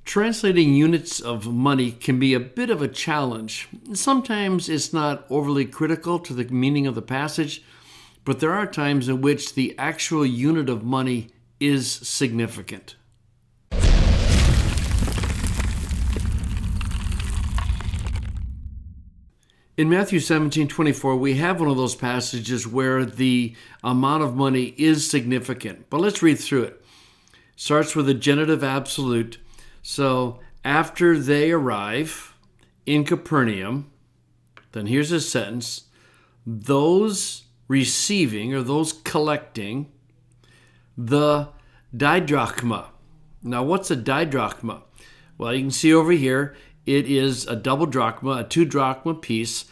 Translating units of money can be a bit of a challenge. Sometimes it's not overly critical to the meaning of the passage, but there are times in which the actual unit of money is significant. In Matthew 17:24, we have one of those passages where the amount of money is significant. But let's read through it. Starts with a genitive absolute. So after they arrive in Capernaum, then here's a sentence: those receiving or those collecting the didrachma. Now, what's a didrachma? Well, you can see over here, it is a double drachma, a 2 drachma piece,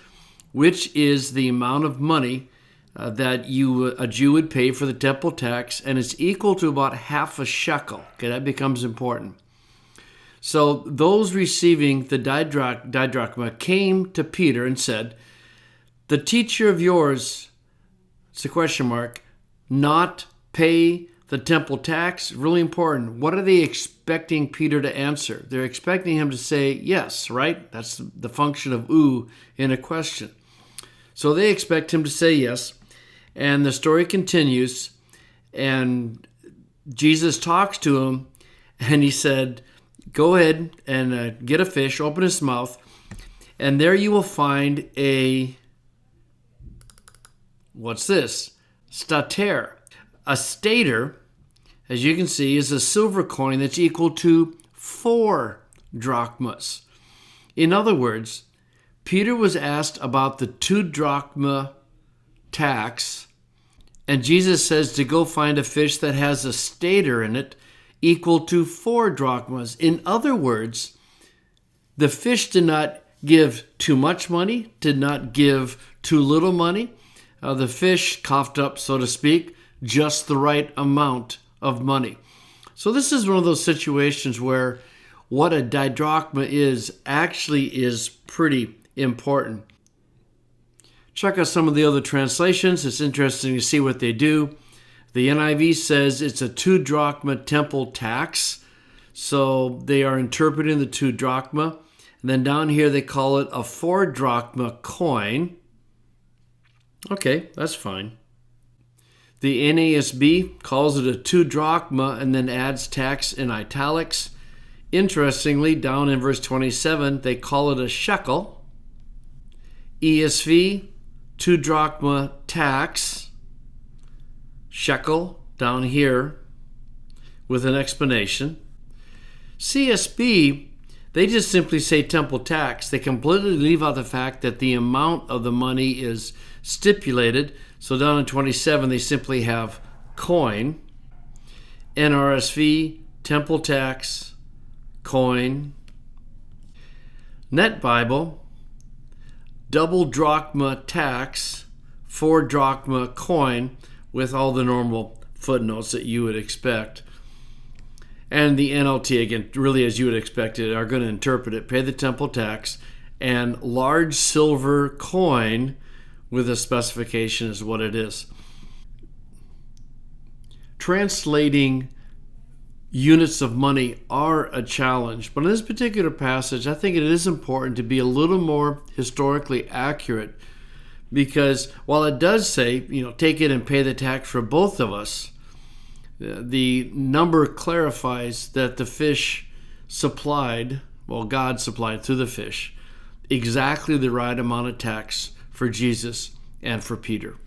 which is the amount of money that a Jew would pay for the temple tax, and it's equal to about half a shekel. Okay, that becomes important. So those receiving the didrachma came to Peter and said, "The teacher of yours," it's a question mark, "not pay the temple tax?" Really important. What are they expecting Peter to answer? They're expecting him to say yes, right? That's the function of in a question. So they expect him to say yes. And the story continues. And Jesus talks to him. And he said, "Go ahead and get a fish, open his mouth. And there you will find what's this? Stater. A stater, as you can see, is a silver coin that's equal to 4 drachmas. In other words, Peter was asked about the 2 drachma tax, and Jesus says to go find a fish that has a stater in it equal to 4 drachmas. In other words, the fish did not give too much money, did not give too little money. The fish coughed up, so to speak, just the right amount of money. So this is one of those situations where what a didrachma actually is pretty important. Check out some of the other translations. It's interesting to see what they do. The NIV says it's a 2 drachma temple tax. So they are interpreting the 2 drachma. And then down here they call it a 4 drachma coin. Okay, that's fine. The NASB calls it a 2 drachma and then adds tax in italics. Interestingly, down in verse 27, they call it a shekel. ESV, 2 drachma tax. Shekel down here with an explanation. CSB, they just simply say temple tax. They completely leave out the fact that the amount of the money is stipulated. So down in 27, they simply have coin. NRSV, temple tax, coin. Net Bible, double drachma tax, 4 drachma coin, with all the normal footnotes that you would expect. And the NLT, again, really as you would expect it, are going to interpret it, pay the temple tax, and large silver coin with a specification is what it is. Translating units of money are a challenge, but in this particular passage, I think it is important to be a little more historically accurate, because while it does say, take it and pay the tax for both of us, the number clarifies that the fish supplied, God supplied through the fish, exactly the right amount of tax for Jesus and for Peter.